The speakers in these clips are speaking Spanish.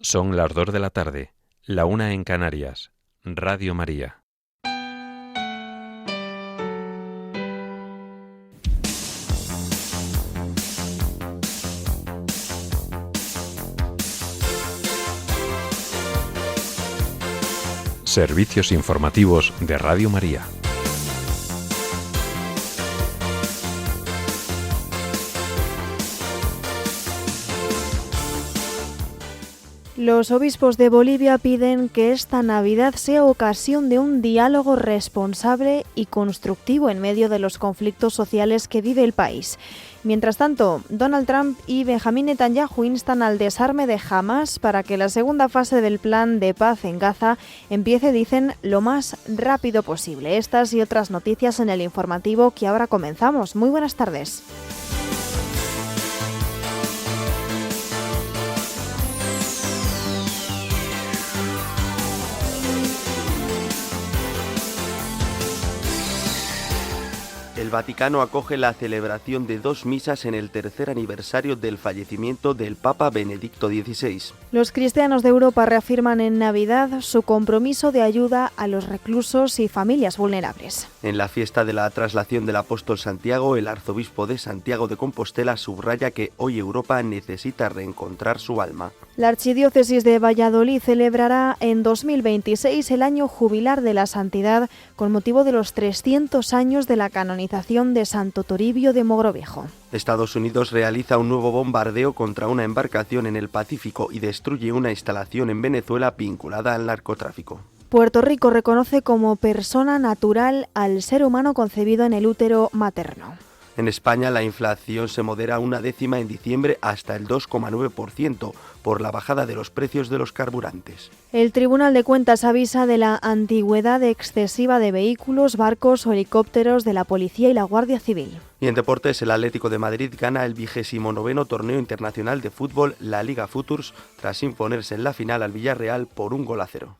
Son las 2 de la tarde, la 1 en Canarias. Radio María. Servicios informativos de Radio María. Los obispos de Bolivia piden que esta Navidad sea ocasión de un diálogo responsable y constructivo en medio de los conflictos sociales que vive el país. Mientras tanto, Donald Trump y Benjamín Netanyahu instan al desarme de Hamás para que la segunda fase del plan de paz en Gaza empiece, dicen, lo más rápido posible. Estas y otras noticias en el informativo que ahora comenzamos. Muy buenas tardes. El Vaticano acoge la celebración de 2 misas en el tercer aniversario del fallecimiento del Papa Benedicto XVI. Los cristianos de Europa reafirman en Navidad su compromiso de ayuda a los reclusos y familias vulnerables. En la fiesta de la traslación del apóstol Santiago, el arzobispo de Santiago de Compostela subraya que hoy Europa necesita reencontrar su alma. La Archidiócesis de Valladolid celebrará en 2026 el año jubilar de la santidad con motivo de los 300 años de la canonización de Santo Toribio de Mogrovejo. Estados Unidos realiza un nuevo bombardeo contra una embarcación en el Pacífico y destruye una instalación en Venezuela vinculada al narcotráfico. Puerto Rico reconoce como persona natural al ser humano concebido en el útero materno. En España la inflación se modera 1/10 en diciembre hasta el 2,9% por la bajada de los precios de los carburantes. El Tribunal de Cuentas avisa de la antigüedad excesiva de vehículos, barcos o helicópteros de la Policía y la Guardia Civil. Y en deportes, el Atlético de Madrid gana el 29º torneo internacional de fútbol, la Liga Futures, tras imponerse en la final al Villarreal por 1-0.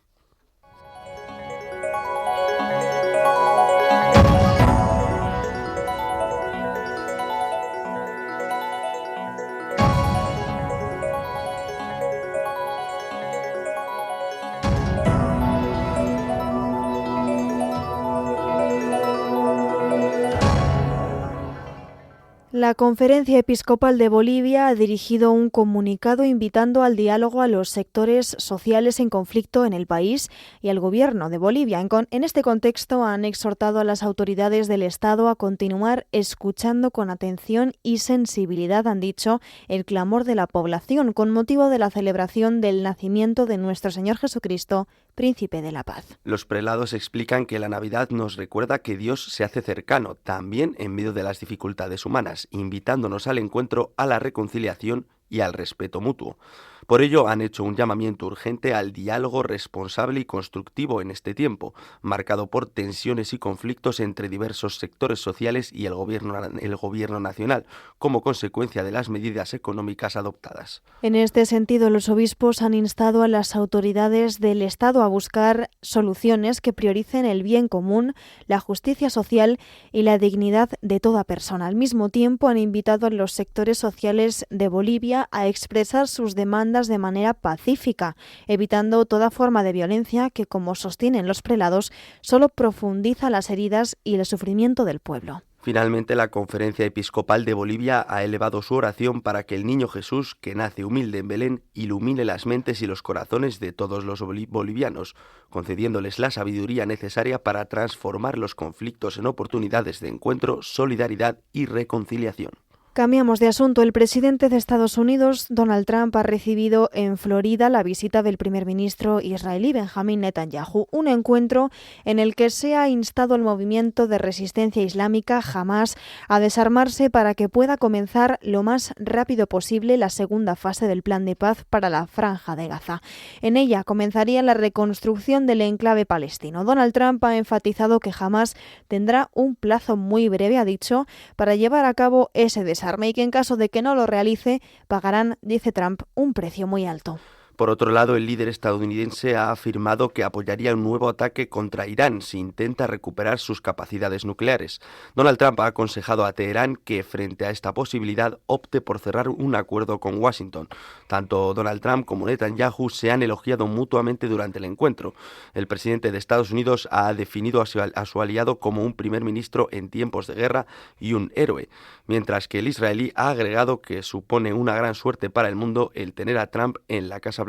La Conferencia Episcopal de Bolivia ha dirigido un comunicado invitando al diálogo a los sectores sociales en conflicto en el país y al gobierno de Bolivia. En este contexto han exhortado a las autoridades del Estado a continuar escuchando con atención y sensibilidad, han dicho, el clamor de la población con motivo de la celebración del nacimiento de nuestro Señor Jesucristo, Príncipe de la Paz. Los prelados explican que la Navidad nos recuerda que Dios se hace cercano, también en medio de las dificultades humanas, invitándonos al encuentro, a la reconciliación y al respeto mutuo. Por ello han hecho un llamamiento urgente al diálogo responsable y constructivo en este tiempo, marcado por tensiones y conflictos entre diversos sectores sociales y el gobierno nacional, como consecuencia de las medidas económicas adoptadas. En este sentido, los obispos han instado a las autoridades del Estado a buscar soluciones que prioricen el bien común, la justicia social y la dignidad de toda persona. Al mismo tiempo, han invitado a los sectores sociales de Bolivia a expresar sus demandas de manera pacífica, evitando toda forma de violencia que, como sostienen los prelados, solo profundiza las heridas y el sufrimiento del pueblo. Finalmente, la Conferencia Episcopal de Bolivia ha elevado su oración para que el niño Jesús, que nace humilde en Belén, ilumine las mentes y los corazones de todos los bolivianos, concediéndoles la sabiduría necesaria para transformar los conflictos en oportunidades de encuentro, solidaridad y reconciliación. Cambiamos de asunto. El presidente de Estados Unidos, Donald Trump, ha recibido en Florida la visita del primer ministro israelí Benjamín Netanyahu, un encuentro en el que se ha instado al movimiento de resistencia islámica Hamás a desarmarse para que pueda comenzar lo más rápido posible la segunda fase del plan de paz para la Franja de Gaza. En ella comenzaría la reconstrucción del enclave palestino. Donald Trump ha enfatizado que Hamás tendrá un plazo muy breve, ha dicho, para llevar a cabo ese desarme y que en caso de que no lo realice, pagarán, dice Trump, un precio muy alto. Por otro lado, el líder estadounidense ha afirmado que apoyaría un nuevo ataque contra Irán si intenta recuperar sus capacidades nucleares. Donald Trump ha aconsejado a Teherán que, frente a esta posibilidad, opte por cerrar un acuerdo con Washington. Tanto Donald Trump como Netanyahu se han elogiado mutuamente durante el encuentro. El presidente de Estados Unidos ha definido a su aliado como un primer ministro en tiempos de guerra y un héroe, mientras que el israelí ha agregado que supone una gran suerte para el mundo el tener a Trump en la Casa Blanca.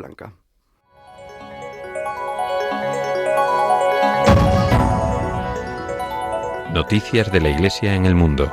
Noticias de la Iglesia en el mundo.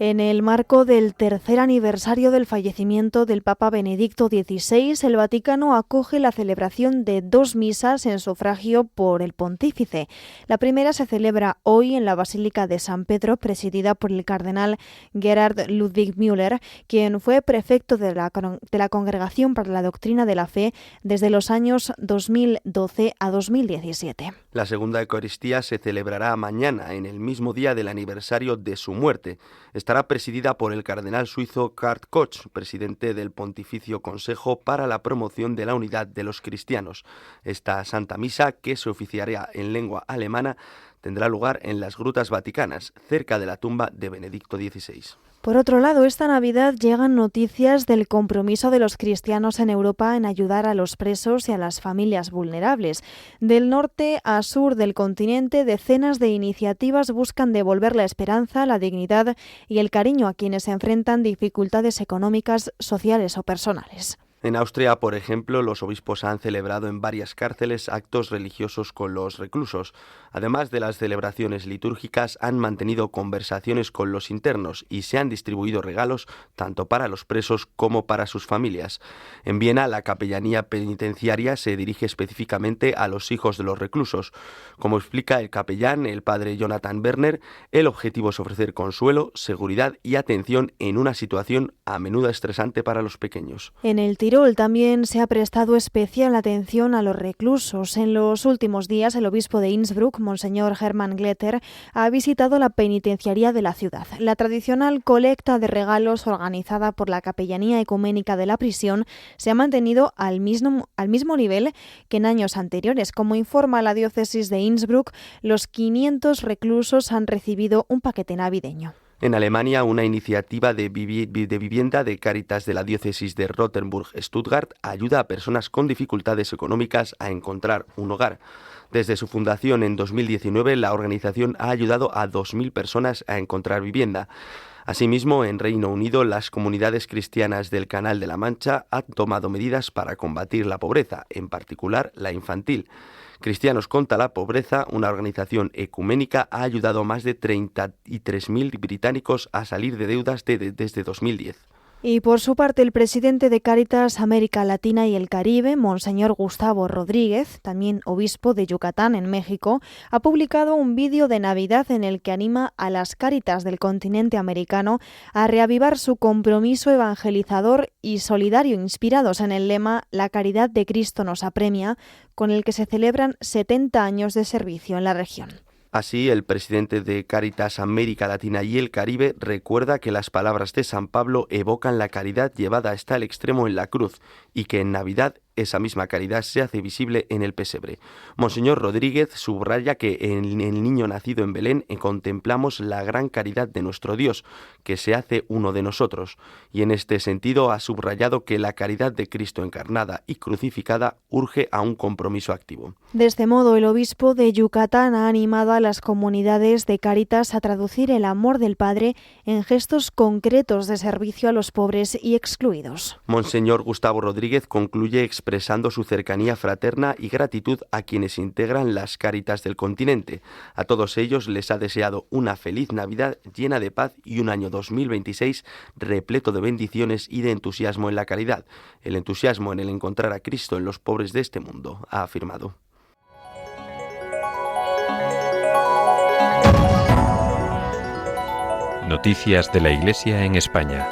En el marco del tercer aniversario del fallecimiento del Papa Benedicto XVI, el Vaticano acoge la celebración de 2 misas en sufragio por el pontífice. La primera se celebra hoy en la Basílica de San Pedro, presidida por el cardenal Gerhard Ludwig Müller, quien fue prefecto de la Congregación para la Doctrina de la Fe desde los años 2012 a 2017. La segunda Eucaristía se celebrará mañana, en el mismo día del aniversario de su muerte. Estará presidida por el cardenal suizo Kurt Koch, presidente del Pontificio Consejo para la Promoción de la Unidad de los Cristianos. Esta Santa Misa, que se oficiará en lengua alemana, tendrá lugar en las Grutas Vaticanas, cerca de la tumba de Benedicto XVI. Por otro lado, esta Navidad llegan noticias del compromiso de los cristianos en Europa en ayudar a los presos y a las familias vulnerables. Del norte a sur del continente, decenas de iniciativas buscan devolver la esperanza, la dignidad y el cariño a quienes enfrentan dificultades económicas, sociales o personales. En Austria, por ejemplo, los obispos han celebrado en varias cárceles actos religiosos con los reclusos. Además de las celebraciones litúrgicas, han mantenido conversaciones con los internos y se han distribuido regalos tanto para los presos como para sus familias. En Viena, la capellanía penitenciaria se dirige específicamente a los hijos de los reclusos. Como explica el capellán, el padre Jonathan Werner, el objetivo es ofrecer consuelo, seguridad y atención en una situación a menudo estresante para los pequeños. En el Tirol también se ha prestado especial atención a los reclusos. En los últimos días, el obispo de Innsbruck, Monseñor Hermann Glätter, ha visitado la penitenciaría de la ciudad. La tradicional colecta de regalos organizada por la Capellanía Ecuménica de la prisión se ha mantenido al mismo nivel que en años anteriores. Como informa la diócesis de Innsbruck, los 500 reclusos han recibido un paquete navideño. En Alemania, una iniciativa de vivienda de Cáritas de la diócesis de Rothenburg-Stuttgart ayuda a personas con dificultades económicas a encontrar un hogar. Desde su fundación en 2019, la organización ha ayudado a 2.000 personas a encontrar vivienda. Asimismo, en Reino Unido, las comunidades cristianas del Canal de la Mancha han tomado medidas para combatir la pobreza, en particular la infantil. Cristianos contra la Pobreza, una organización ecuménica, ha ayudado a más de 33.000 británicos a salir de deudas desde 2010. Y por su parte, el presidente de Cáritas América Latina y el Caribe, Monseñor Gustavo Rodríguez, también obispo de Yucatán, en México, ha publicado un vídeo de Navidad en el que anima a las Cáritas del continente americano a reavivar su compromiso evangelizador y solidario, inspirados en el lema «La caridad de Cristo nos apremia», con el que se celebran 70 años de servicio en la región. Así, el presidente de Cáritas América Latina y el Caribe recuerda que las palabras de San Pablo evocan la caridad llevada hasta el extremo en la cruz y que en Navidad esa misma caridad se hace visible en el pesebre. Monseñor Rodríguez subraya que en el niño nacido en Belén contemplamos la gran caridad de nuestro Dios, que se hace uno de nosotros, y en este sentido ha subrayado que la caridad de Cristo encarnada y crucificada urge a un compromiso activo. De este modo, el obispo de Yucatán ha animado a las comunidades de Cáritas a traducir el amor del Padre en gestos concretos de servicio a los pobres y excluidos. Monseñor Gustavo Rodríguez concluye expresando su cercanía fraterna y gratitud a quienes integran las Cáritas del continente. A todos ellos les ha deseado una feliz Navidad llena de paz y un año 2026 repleto de bendiciones y de entusiasmo en la caridad. El entusiasmo en el encontrar a Cristo en los pobres de este mundo, ha afirmado. Noticias de la Iglesia en España.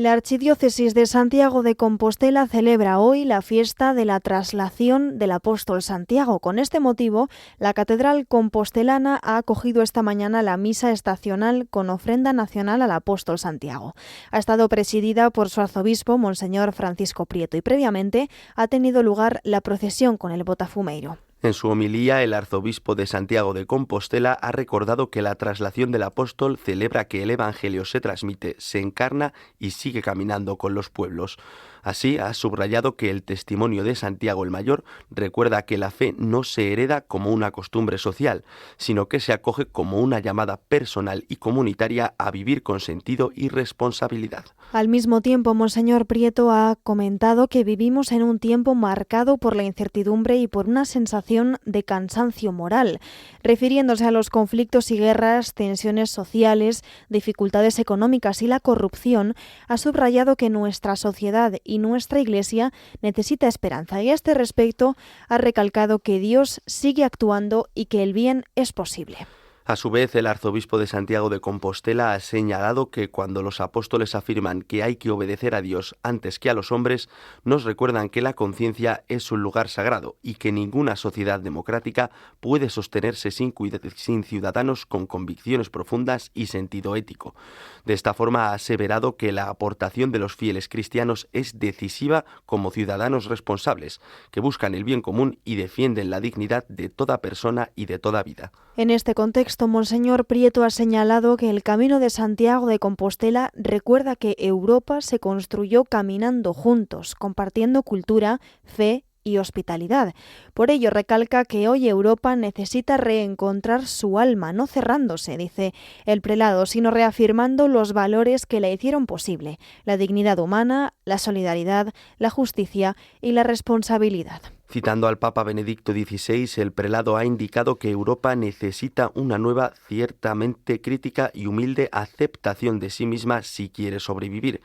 La Archidiócesis de Santiago de Compostela celebra hoy la fiesta de la traslación del apóstol Santiago. Con este motivo, la Catedral Compostelana ha acogido esta mañana la misa estacional con ofrenda nacional al apóstol Santiago. Ha estado presidida por su arzobispo, Monseñor Francisco Prieto, y previamente ha tenido lugar la procesión con el botafumeiro. En su homilía, el arzobispo de Santiago de Compostela ha recordado que la traslación del apóstol celebra que el Evangelio se transmite, se encarna y sigue caminando con los pueblos. Así, ha subrayado que el testimonio de Santiago el Mayor recuerda que la fe no se hereda como una costumbre social, sino que se acoge como una llamada personal y comunitaria a vivir con sentido y responsabilidad. Al mismo tiempo, Monseñor Prieto ha comentado que vivimos en un tiempo marcado por la incertidumbre y por una sensación de cansancio moral, refiriéndose a los conflictos y guerras, tensiones sociales, dificultades económicas y la corrupción. Ha subrayado que nuestra sociedad y nuestra Iglesia necesita esperanza, y a este respecto ha recalcado que Dios sigue actuando y que el bien es posible. A su vez, el arzobispo de Santiago de Compostela ha señalado que cuando los apóstoles afirman que hay que obedecer a Dios antes que a los hombres, nos recuerdan que la conciencia es un lugar sagrado y que ninguna sociedad democrática puede sostenerse sin ciudadanos con convicciones profundas y sentido ético. De esta forma ha aseverado que la aportación de los fieles cristianos es decisiva como ciudadanos responsables, que buscan el bien común y defienden la dignidad de toda persona y de toda vida. En este contexto, Monseñor Prieto ha señalado que el Camino de Santiago de Compostela recuerda que Europa se construyó caminando juntos, compartiendo cultura, fe y hospitalidad. Por ello, recalca que hoy Europa necesita reencontrar su alma, no cerrándose, dice el prelado, sino reafirmando los valores que la hicieron posible: la dignidad humana, la solidaridad, la justicia y la responsabilidad. Citando al Papa Benedicto XVI, el prelado ha indicado que Europa necesita una nueva, ciertamente crítica y humilde aceptación de sí misma si quiere sobrevivir.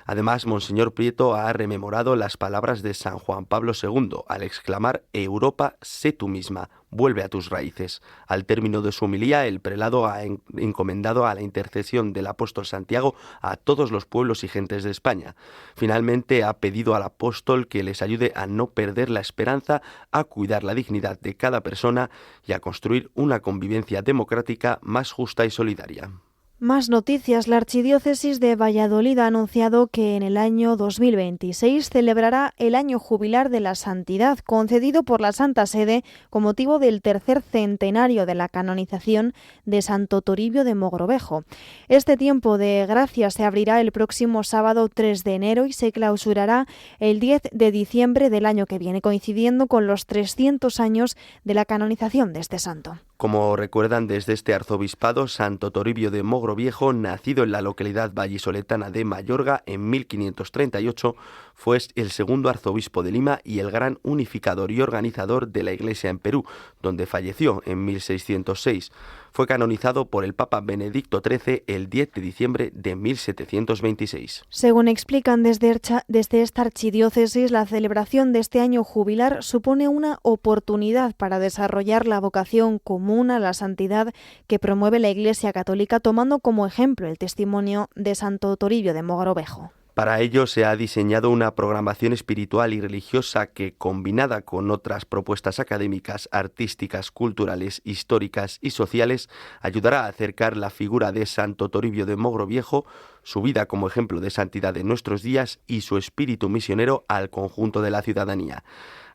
Además, Monseñor Prieto ha rememorado las palabras de San Juan Pablo II al exclamar: «Europa, sé tú misma, vuelve a tus raíces». Al término de su homilía, el prelado ha encomendado a la intercesión del apóstol Santiago a todos los pueblos y gentes de España. Finalmente, ha pedido al apóstol que les ayude a no perder la esperanza, a cuidar la dignidad de cada persona y a construir una convivencia democrática más justa y solidaria. Más noticias. La Archidiócesis de Valladolid ha anunciado que en el año 2026 celebrará el Año Jubilar de la Santidad, concedido por la Santa Sede con motivo del tercer centenario de la canonización de Santo Toribio de Mogrovejo. Este tiempo de gracia se abrirá el próximo sábado 3 de enero y se clausurará el 10 de diciembre del año que viene, coincidiendo con los 300 años de la canonización de este santo. Como recuerdan desde este arzobispado, Santo Toribio de Mogrovejo, nacido en la localidad vallisoletana de Mayorga en 1538, fue el segundo arzobispo de Lima y el gran unificador y organizador de la Iglesia en Perú, donde falleció en 1606. Fue canonizado por el Papa Benedicto XIII el 10 de diciembre de 1726. Según explican desde esta archidiócesis, la celebración de este año jubilar supone una oportunidad para desarrollar la vocación común a la santidad que promueve la Iglesia Católica, tomando como ejemplo el testimonio de Santo Toribio de Mogrovejo. Para ello se ha diseñado una programación espiritual y religiosa que, combinada con otras propuestas académicas, artísticas, culturales, históricas y sociales, ayudará a acercar la figura de Santo Toribio de Mogrovejo, su vida como ejemplo de santidad en nuestros días y su espíritu misionero al conjunto de la ciudadanía.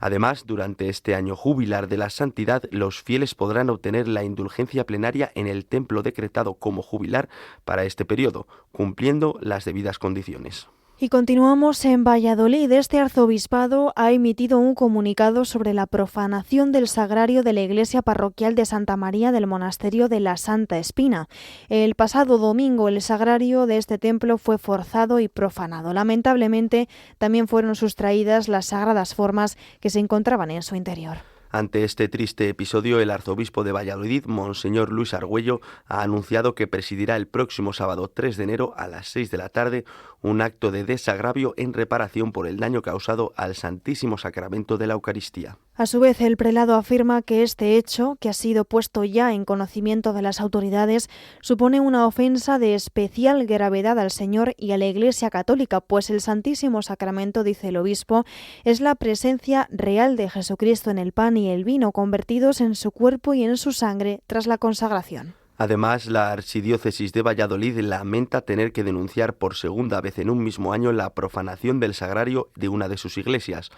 Además, durante este año jubilar de la santidad, los fieles podrán obtener la indulgencia plenaria en el templo decretado como jubilar para este periodo, cumpliendo las debidas condiciones. Y continuamos en Valladolid. Este arzobispado ha emitido un comunicado sobre la profanación del sagrario de la iglesia parroquial de Santa María del Monasterio de la Santa Espina. El pasado domingo el sagrario de este templo fue forzado y profanado. Lamentablemente también fueron sustraídas las sagradas formas que se encontraban en su interior. Ante este triste episodio, el arzobispo de Valladolid, Monseñor Luis Argüello, ha anunciado que presidirá el próximo sábado 3 de enero a las 6 de la tarde un acto de desagravio en reparación por el daño causado al Santísimo Sacramento de la Eucaristía. A su vez, el prelado afirma que este hecho, que ha sido puesto ya en conocimiento de las autoridades, supone una ofensa de especial gravedad al Señor y a la Iglesia Católica, pues el Santísimo Sacramento, dice el obispo, es la presencia real de Jesucristo en el pan y el vino, convertidos en su cuerpo y en su sangre tras la consagración. Además, la Archidiócesis de Valladolid lamenta tener que denunciar por segunda vez en un mismo año la profanación del sagrario de una de sus iglesias.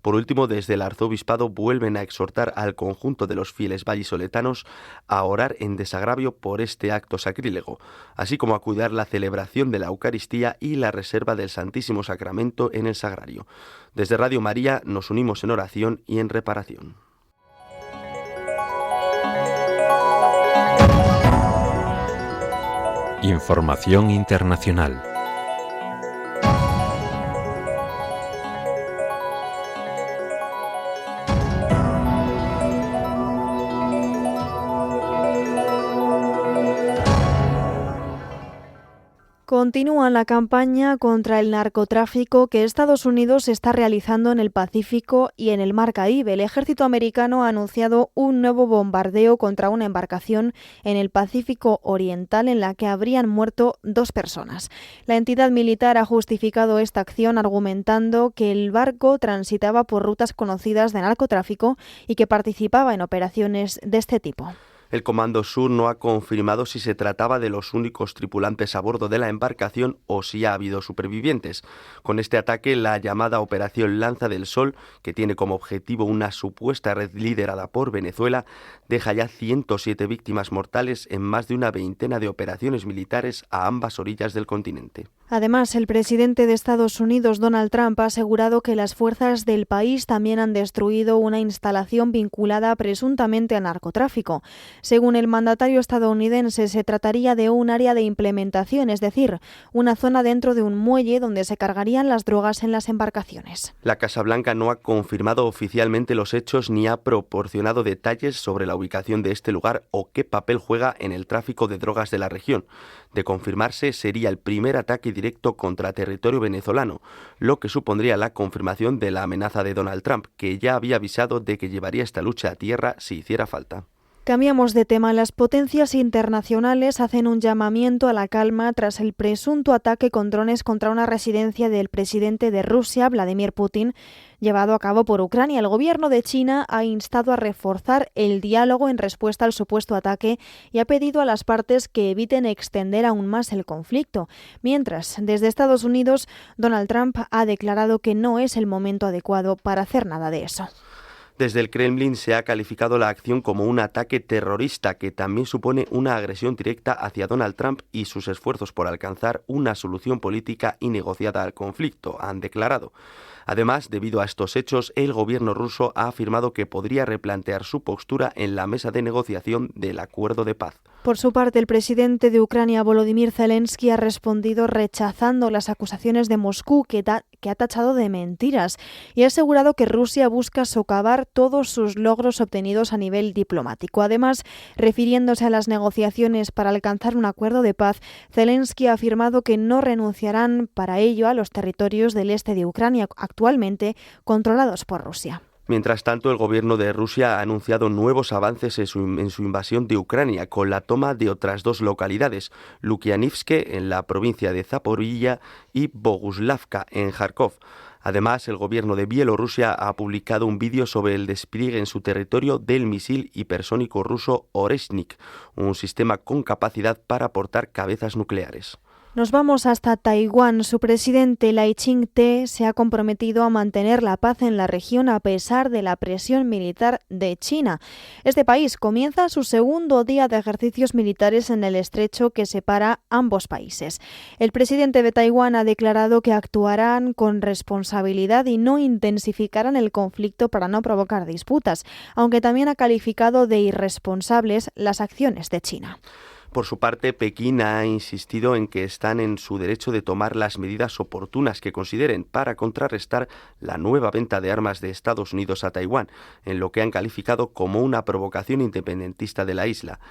Por último, desde el arzobispado vuelven a exhortar al conjunto de los fieles vallisoletanos a orar en desagravio por este acto sacrílego, así como a cuidar la celebración de la Eucaristía y la reserva del Santísimo Sacramento en el sagrario. Desde Radio María nos unimos en oración y en reparación. Información internacional. Continúa la campaña contra el narcotráfico que Estados Unidos está realizando en el Pacífico y en el Mar Caribe. El ejército americano ha anunciado un nuevo bombardeo contra una embarcación en el Pacífico Oriental en la que habrían muerto 2 personas. La entidad militar ha justificado esta acción argumentando que el barco transitaba por rutas conocidas de narcotráfico y que participaba en operaciones de este tipo. El Comando Sur no ha confirmado si se trataba de los únicos tripulantes a bordo de la embarcación o si ha habido supervivientes. Con este ataque, la llamada Operación Lanza del Sol, que tiene como objetivo una supuesta red liderada por Venezuela, deja ya 107 víctimas mortales en más de una veintena de operaciones militares a ambas orillas del continente. Además, el presidente de Estados Unidos, Donald Trump, ha asegurado que las fuerzas del país también han destruido una instalación vinculada presuntamente a narcotráfico. Según el mandatario estadounidense, se trataría de un área de implementación, es decir, una zona dentro de un muelle donde se cargarían las drogas en las embarcaciones. La Casa Blanca no ha confirmado oficialmente los hechos ni ha proporcionado detalles sobre la ubicación de este lugar o qué papel juega en el tráfico de drogas de la región. De confirmarse, sería el primer ataque directo contra territorio venezolano, lo que supondría la confirmación de la amenaza de Donald Trump, que ya había avisado de que llevaría esta lucha a tierra si hiciera falta. Cambiamos de tema. Las potencias internacionales hacen un llamamiento a la calma tras el presunto ataque con drones contra una residencia del presidente de Rusia, Vladimir Putin, llevado a cabo por Ucrania. El gobierno de China ha instado a reforzar el diálogo en respuesta al supuesto ataque y ha pedido a las partes que eviten extender aún más el conflicto. Mientras, desde Estados Unidos, Donald Trump ha declarado que no es el momento adecuado para hacer nada de eso. Desde el Kremlin se ha calificado la acción como un ataque terrorista que también supone una agresión directa hacia Donald Trump y sus esfuerzos por alcanzar una solución política y negociada al conflicto, han declarado. Además, debido a estos hechos, el gobierno ruso ha afirmado que podría replantear su postura en la mesa de negociación del acuerdo de paz. Por su parte, el presidente de Ucrania, Volodymyr Zelensky, ha respondido rechazando las acusaciones de Moscú, que ha tachado de mentiras, y ha asegurado que Rusia busca socavar todos sus logros obtenidos a nivel diplomático. Además, refiriéndose a las negociaciones para alcanzar un acuerdo de paz, Zelensky ha afirmado que no renunciarán para ello a los territorios del este de Ucrania, actualmente controlados por Rusia. Mientras tanto, el gobierno de Rusia ha anunciado nuevos avances en su invasión de Ucrania, con la toma de otras 2 localidades, Lukianivske, en la provincia de Zaporilla, y Boguslavka, en Kharkov. Además, el gobierno de Bielorrusia ha publicado un vídeo sobre el despliegue en su territorio del misil hipersónico ruso Oreshnik, un sistema con capacidad para portar cabezas nucleares. Nos vamos hasta Taiwán. Su presidente, Lai Ching-te, se ha comprometido a mantener la paz en la región a pesar de la presión militar de China. Este país comienza su segundo día de ejercicios militares en el estrecho que separa ambos países. El presidente de Taiwán ha declarado que actuarán con responsabilidad y no intensificarán el conflicto para no provocar disputas, aunque también ha calificado de irresponsables las acciones de China. Por su parte, Pekín ha insistido en que están en su derecho de tomar las medidas oportunas que consideren para contrarrestar la nueva venta de armas de Estados Unidos a Taiwán, en lo que han calificado como una provocación independentista de la isla.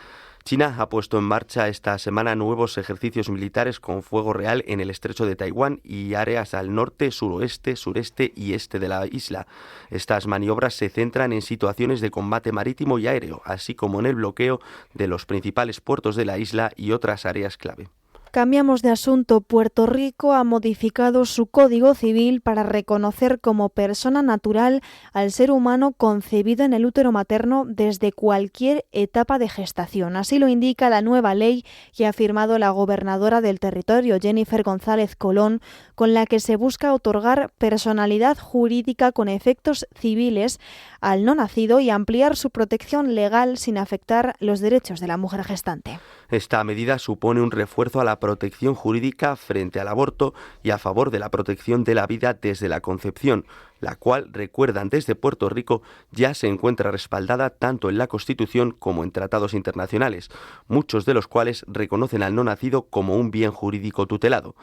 China ha puesto en marcha esta semana nuevos ejercicios militares con fuego real en el estrecho de Taiwán y áreas al norte, suroeste, sureste y este de la isla. Estas maniobras se centran en situaciones de combate marítimo y aéreo, así como en el bloqueo de los principales puertos de la isla y otras áreas clave. Cambiamos de asunto. Puerto Rico ha modificado su Código Civil para reconocer como persona natural al ser humano concebido en el útero materno desde cualquier etapa de gestación. Así lo indica la nueva ley que ha firmado la gobernadora del territorio, Jennifer González Colón, con la que se busca otorgar personalidad jurídica con efectos civiles al no nacido y ampliar su protección legal sin afectar los derechos de la mujer gestante. Esta medida supone un refuerzo a la protección jurídica frente al aborto y a favor de la protección de la vida desde la concepción, la cual, recuerdan desde Puerto Rico, ya se encuentra respaldada tanto en la Constitución como en tratados internacionales, muchos de los cuales reconocen al no nacido como un bien jurídico tutelado.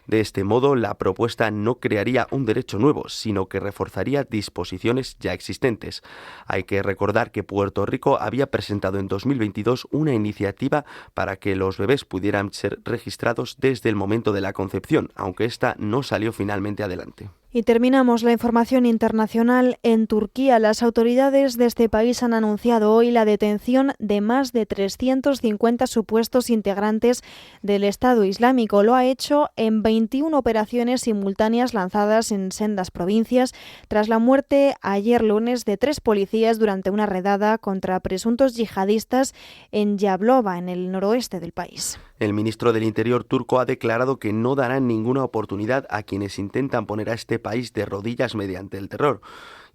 De este modo, la propuesta no crearía un derecho nuevo, sino que reforzaría disposiciones ya existentes. Hay que recordar que Puerto Rico había presentado en 2022 una iniciativa para que los bebés pudieran ser registrados desde el momento de la concepción, aunque esta no salió finalmente adelante. Y terminamos la información internacional. En Turquía, las autoridades de este país han anunciado hoy la detención de más de 350 supuestos integrantes del Estado Islámico. Lo ha hecho en 21 operaciones simultáneas lanzadas en sendas provincias tras la muerte ayer lunes de 3 policías durante una redada contra presuntos yihadistas en Yablova, en el noroeste del país. El ministro del Interior turco ha declarado que no darán ninguna oportunidad a quienes intentan poner a este país de rodillas mediante el terror,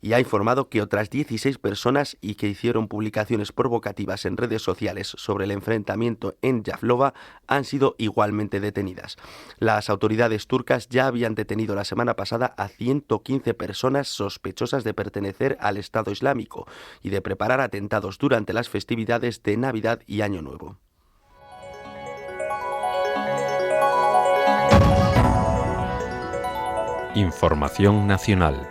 y ha informado que otras 16 personas y que hicieron publicaciones provocativas en redes sociales sobre el enfrentamiento en Yavlova han sido igualmente detenidas. Las autoridades turcas ya habían detenido la semana pasada a 115 personas sospechosas de pertenecer al Estado Islámico y de preparar atentados durante las festividades de Navidad y Año Nuevo. Información nacional.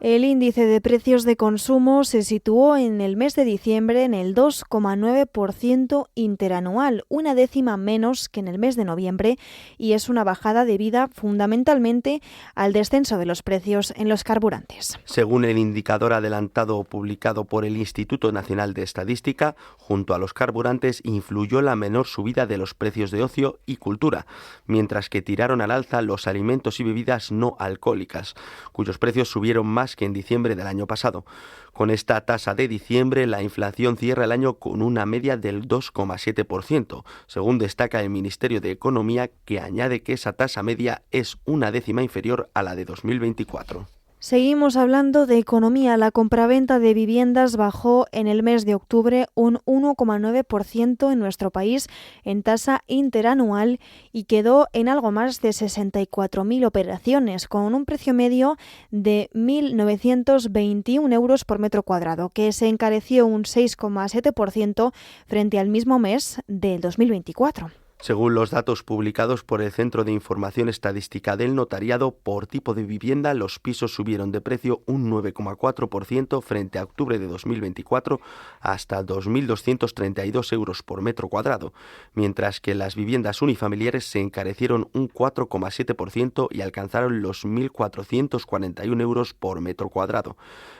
El índice de precios de consumo se situó en el mes de diciembre en el 2,9% interanual, una décima menos que en el mes de noviembre, y es una bajada debida fundamentalmente al descenso de los precios en los carburantes. Según el indicador adelantado publicado por el Instituto Nacional de Estadística, junto a los carburantes influyó la menor subida de los precios de ocio y cultura, mientras que tiraron al alza los alimentos y bebidas no alcohólicas, cuyos precios subieron más que en diciembre del año pasado. Con esta tasa de diciembre, la inflación cierra el año con una media del 2,7%, según destaca el Ministerio de Economía, que añade que esa tasa media es una décima inferior a la de 2024. Seguimos hablando de economía. La compraventa de viviendas bajó en el mes de octubre un 1,9% en nuestro país en tasa interanual y quedó en algo más de 64.000 operaciones, con un precio medio de 1.921 euros por metro cuadrado, que se encareció un 6,7% frente al mismo mes del 2024. Según los datos publicados por el Centro de Información Estadística del Notariado, por tipo de vivienda, los pisos subieron de precio un 9,4% frente a octubre de 2024 hasta 2.232 euros por metro cuadrado, mientras que las viviendas unifamiliares se encarecieron un 4,7% y alcanzaron los 1.441 euros por metro cuadrado.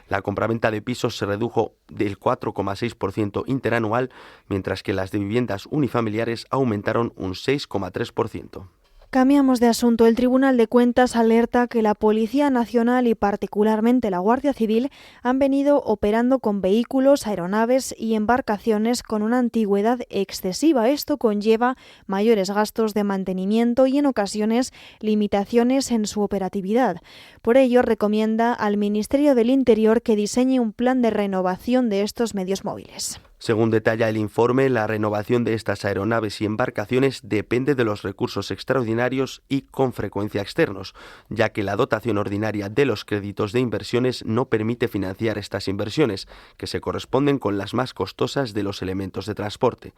La compraventa de pisos se redujo del 4,6% interanual, mientras que las de viviendas unifamiliares aumentaron un 6,3%. Cambiamos de asunto. El Tribunal de Cuentas alerta que la Policía Nacional y particularmente la Guardia Civil han venido operando con vehículos, aeronaves y embarcaciones con una antigüedad excesiva. Esto conlleva mayores gastos de mantenimiento y en ocasiones limitaciones en su operatividad. Por ello, recomienda al Ministerio del Interior que diseñe un plan de renovación de estos medios móviles. Según detalla el informe, la renovación de estas aeronaves y embarcaciones depende de los recursos extraordinarios y con frecuencia externos, ya que la dotación ordinaria de los créditos de inversiones no permite financiar estas inversiones, que se corresponden con las más costosas de los elementos de transporte.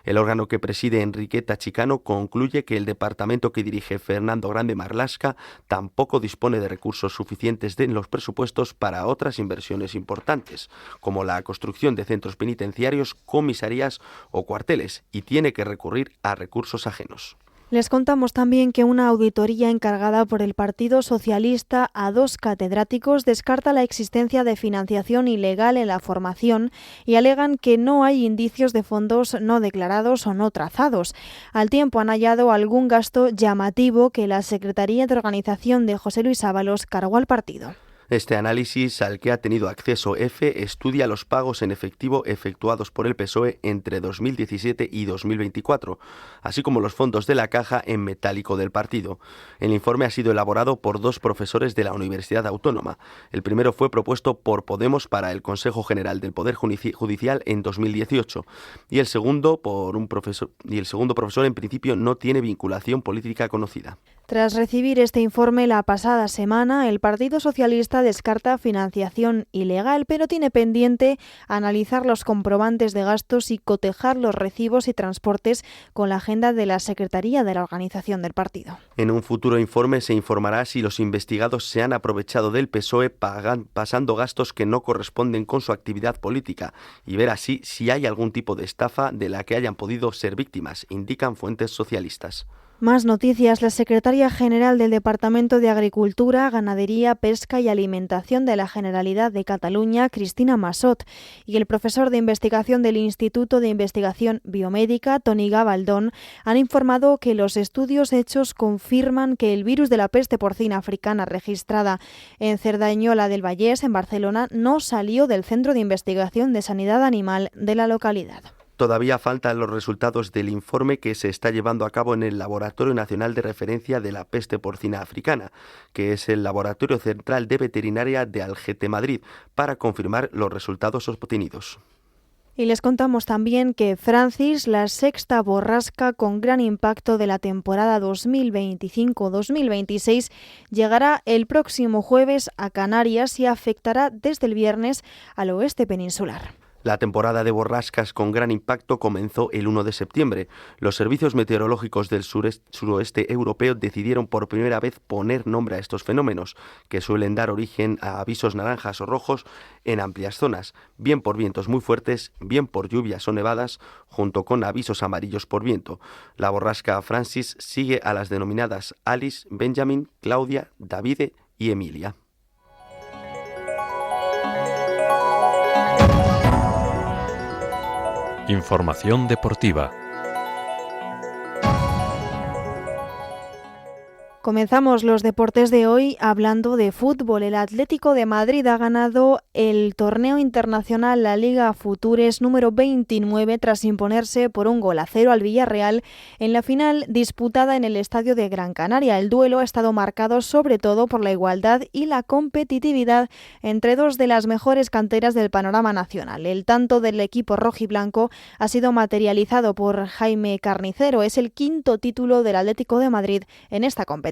El órgano que preside Enriqueta Chicano concluye que el departamento que dirige Fernando Grande Marlaska tampoco dispone de recursos suficientes en los presupuestos para otras inversiones importantes, como la construcción de centros penitenciarios, comisarías o cuarteles, y tiene que recurrir a recursos ajenos. Les contamos también que una auditoría encargada por el Partido Socialista a 2 catedráticos descarta la existencia de financiación ilegal en la formación y alegan que no hay indicios de fondos no declarados o no trazados. Al tiempo han hallado algún gasto llamativo que la Secretaría de Organización de José Luis Ábalos cargó al partido. Este análisis, al que ha tenido acceso EFE, estudia los pagos en efectivo efectuados por el PSOE entre 2017 y 2024, así como los fondos de la caja en metálico del partido. El informe ha sido elaborado por 2 profesores de la Universidad Autónoma. El primero fue propuesto por Podemos para el Consejo General del Poder Judicial en 2018 y el segundo profesor en principio no tiene vinculación política conocida. Tras recibir este informe la pasada semana, el Partido Socialista descarta financiación ilegal, pero tiene pendiente analizar los comprobantes de gastos y cotejar los recibos y transportes con la agenda de la Secretaría de la Organización del partido. En un futuro informe se informará si los investigados se han aprovechado del PSOE pasando gastos que no corresponden con su actividad política y ver así si hay algún tipo de estafa de la que hayan podido ser víctimas, indican fuentes socialistas. Más noticias. La secretaria general del Departamento de Agricultura, Ganadería, Pesca y Alimentación de la Generalidad de Cataluña, Cristina Massot, y el profesor de investigación del Instituto de Investigación Biomédica, Toni Gabaldón, han informado que los estudios hechos confirman que el virus de la peste porcina africana registrada en Cerdañola del Vallès, en Barcelona, no salió del Centro de Investigación de Sanidad Animal de la localidad. Todavía faltan los resultados del informe que se está llevando a cabo en el Laboratorio Nacional de Referencia de la Peste Porcina Africana, que es el Laboratorio Central de Veterinaria de Algete, Madrid, para confirmar los resultados obtenidos. Y les contamos también que Francis, la 6ª borrasca con gran impacto de la temporada 2025-2026, llegará el próximo jueves a Canarias y afectará desde el viernes al oeste peninsular. La temporada de borrascas con gran impacto comenzó el 1 de septiembre. Los servicios meteorológicos del suroeste europeo decidieron por primera vez poner nombre a estos fenómenos, que suelen dar origen a avisos naranjas o rojos en amplias zonas, bien por vientos muy fuertes, bien por lluvias o nevadas, junto con avisos amarillos por viento. La borrasca Francis sigue a las denominadas Alice, Benjamin, Claudia, Davide y Emilia. Información deportiva. Comenzamos los deportes de hoy hablando de fútbol. El Atlético de Madrid ha ganado el torneo internacional La Liga Futures número 29 tras imponerse por 1-0 al Villarreal en la final disputada en el Estadio de Gran Canaria. El duelo ha estado marcado sobre todo por la igualdad y la competitividad entre 2 de las mejores canteras del panorama nacional. El tanto del equipo rojiblanco ha sido materializado por Jaime Carnicero. Es el 5º título del Atlético de Madrid en esta competición.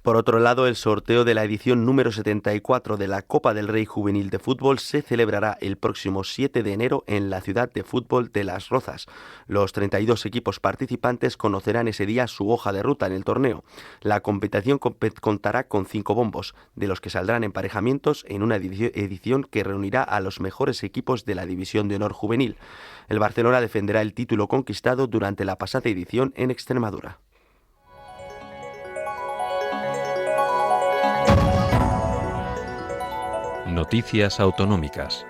Por otro lado, el sorteo de la edición número 74 de la Copa del Rey Juvenil de Fútbol se celebrará el próximo 7 de enero en la ciudad de fútbol de Las Rozas. Los 32 equipos participantes conocerán ese día su hoja de ruta en el torneo. La competición contará con 5 bombos, de los que saldrán emparejamientos en una edición que reunirá a los mejores equipos de la División de Honor Juvenil. El Barcelona defenderá el título conquistado durante la pasada edición en Extremadura. Noticias autonómicas.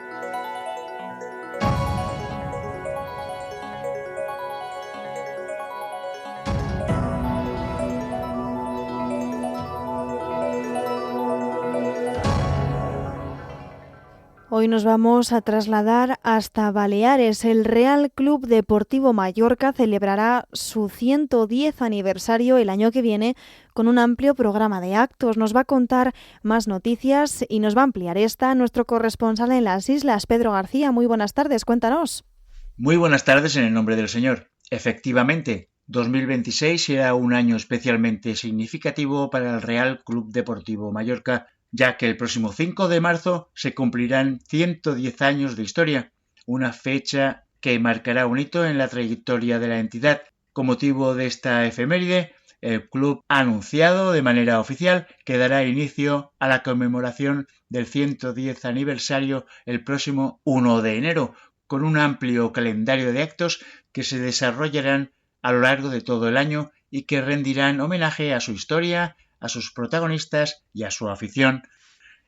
Hoy nos vamos a trasladar hasta Baleares. El Real Club Deportivo Mallorca celebrará su 110 aniversario el año que viene con un amplio programa de actos. Nos va a contar más noticias y nos va a ampliar esta nuestro corresponsal en las islas, Pedro García. Muy buenas tardes, cuéntanos. Muy buenas tardes en el nombre del Señor. Efectivamente, 2026 será un año especialmente significativo para el Real Club Deportivo Mallorca, ya que el próximo 5 de marzo se cumplirán 110 años de historia, una fecha que marcará un hito en la trayectoria de la entidad. Con motivo de esta efeméride, el club ha anunciado de manera oficial que dará inicio a la conmemoración del 110 aniversario el próximo 1 de enero, con un amplio calendario de actos que se desarrollarán a lo largo de todo el año y que rendirán homenaje a su historia, a sus protagonistas y a su afición.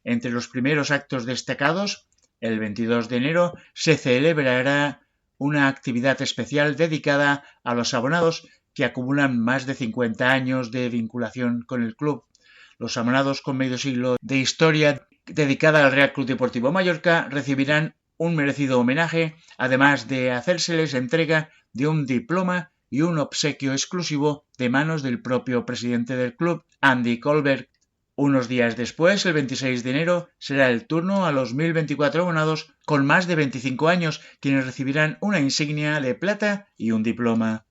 Entre los primeros actos destacados, el 22 de enero se celebrará una actividad especial dedicada a los abonados que acumulan más de 50 años de vinculación con el club. Los abonados con medio siglo de historia dedicada al Real Club Deportivo Mallorca recibirán un merecido homenaje, además de hacérseles entrega de un diploma y un obsequio exclusivo de manos del propio presidente del club, Andy Colbert. Unos días después, el 26 de enero, será el turno a los 1024 abonados con más de 25 años, quienes recibirán una insignia de plata y un diploma.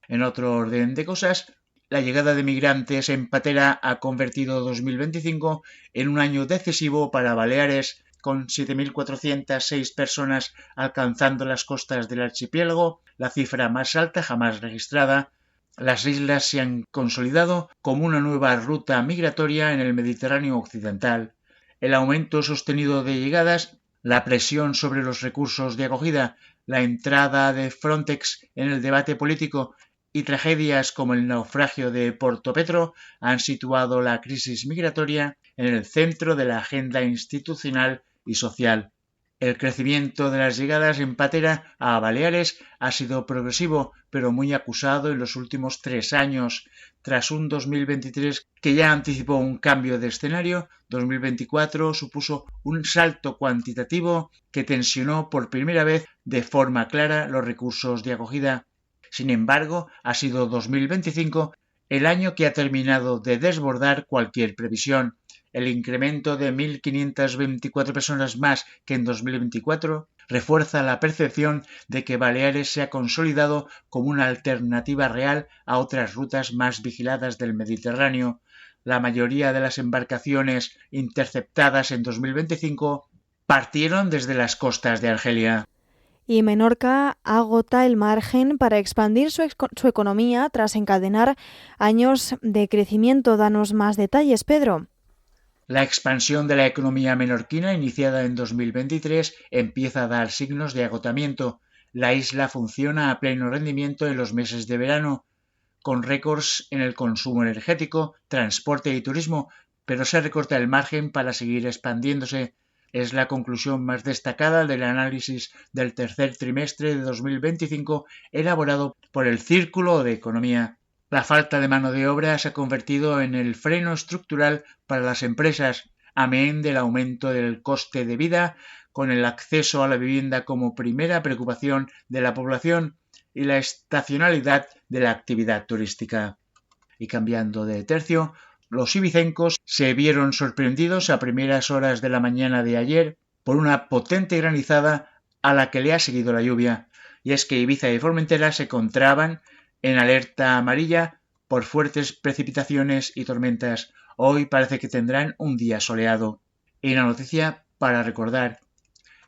En otro orden de cosas, la llegada de migrantes en patera ha convertido 2025 en un año decisivo para Baleares, con 7.406 personas alcanzando las costas del archipiélago, la cifra más alta jamás registrada. Las islas se han consolidado como una nueva ruta migratoria en el Mediterráneo occidental. El aumento sostenido de llegadas, la presión sobre los recursos de acogida, la entrada de Frontex en el debate político y tragedias como el naufragio de Portopetro han situado la crisis migratoria en el centro de la agenda institucional y social. El crecimiento de las llegadas en patera a Baleares ha sido progresivo, pero muy acusado en los últimos 3 años. Tras un 2023 que ya anticipó un cambio de escenario, 2024 supuso un salto cuantitativo que tensionó por primera vez de forma clara los recursos de acogida. Sin embargo, ha sido 2025 el año que ha terminado de desbordar cualquier previsión. El incremento de 1.524 personas más que en 2024 refuerza la percepción de que Baleares se ha consolidado como una alternativa real a otras rutas más vigiladas del Mediterráneo. La mayoría de las embarcaciones interceptadas en 2025 partieron desde las costas de Argelia. Y Menorca agota el margen para expandir su economía tras encadenar años de crecimiento. Danos más detalles, Pedro. La expansión de la economía menorquina, iniciada en 2023, empieza a dar signos de agotamiento. La isla funciona a pleno rendimiento en los meses de verano, con récords en el consumo energético, transporte y turismo, pero se recorta el margen para seguir expandiéndose. Es la conclusión más destacada del análisis del tercer trimestre de 2025 elaborado por el Círculo de Economía. La falta de mano de obra se ha convertido en el freno estructural para las empresas, amén del aumento del coste de vida, con el acceso a la vivienda como primera preocupación de la población y la estacionalidad de la actividad turística. Y cambiando de tercio, los ibicencos se vieron sorprendidos a primeras horas de la mañana de ayer por una potente granizada a la que le ha seguido la lluvia, y es que Ibiza y Formentera se encontraban en alerta amarilla por fuertes precipitaciones y tormentas. Hoy parece que tendrán un día soleado. Y la noticia para recordar: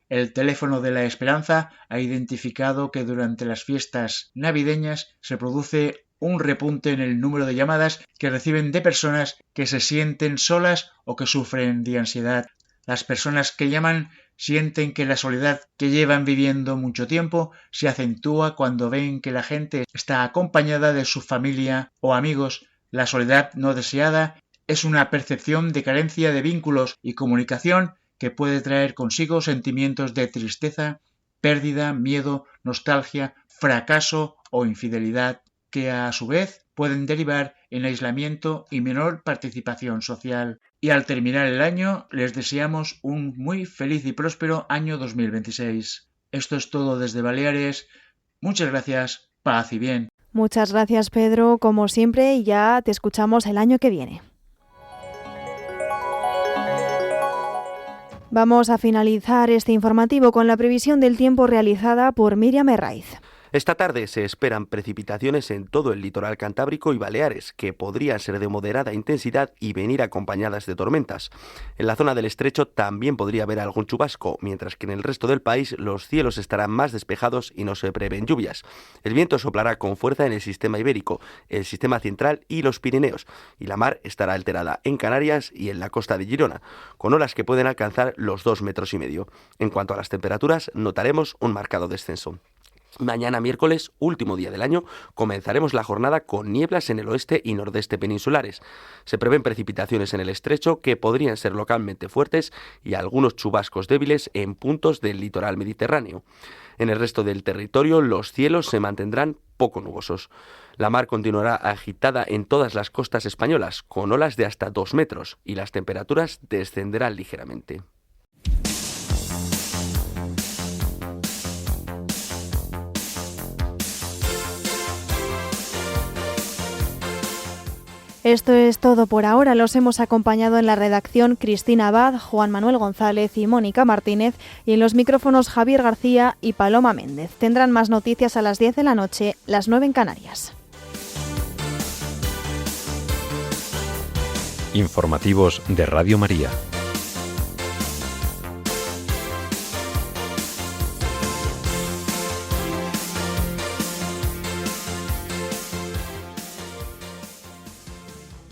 el teléfono de la esperanza ha identificado que durante las fiestas navideñas se produce un repunte en el número de llamadas que reciben de personas que se sienten solas o que sufren de ansiedad. Las personas que llaman sienten que la soledad que llevan viviendo mucho tiempo se acentúa cuando ven que la gente está acompañada de su familia o amigos. La soledad no deseada es una percepción de carencia de vínculos y comunicación que puede traer consigo sentimientos de tristeza, pérdida, miedo, nostalgia, fracaso o infidelidad, que a su vez pueden derivar en aislamiento y menor participación social. Y al terminar el año, les deseamos un muy feliz y próspero año 2026. Esto es todo desde Baleares. Muchas gracias, paz y bien. Muchas gracias, Pedro, como siempre, y ya te escuchamos el año que viene. Vamos a finalizar este informativo con la previsión del tiempo realizada por Miriam Herraiz. Esta tarde se esperan precipitaciones en todo el litoral cantábrico y Baleares, que podrían ser de moderada intensidad y venir acompañadas de tormentas. En la zona del estrecho también podría haber algún chubasco, mientras que en el resto del país los cielos estarán más despejados y no se prevén lluvias. El viento soplará con fuerza en el sistema ibérico, el sistema central y los Pirineos, y la mar estará alterada en Canarias y en la costa de Girona, con olas que pueden alcanzar los 2,5 metros. En cuanto a las temperaturas, notaremos un marcado descenso. Mañana miércoles, último día del año, comenzaremos la jornada con nieblas en el oeste y nordeste peninsulares. Se prevén precipitaciones en el estrecho que podrían ser localmente fuertes y algunos chubascos débiles en puntos del litoral mediterráneo. En el resto del territorio los cielos se mantendrán poco nubosos. La mar continuará agitada en todas las costas españolas, con olas de hasta 2 metros, y las temperaturas descenderán ligeramente. Esto es todo por ahora. Los hemos acompañado en la redacción Cristina Abad, Juan Manuel González y Mónica Martínez, y en los micrófonos Javier García y Paloma Méndez. Tendrán más noticias a las 10 de la noche, las 9 en Canarias. Informativos de Radio María.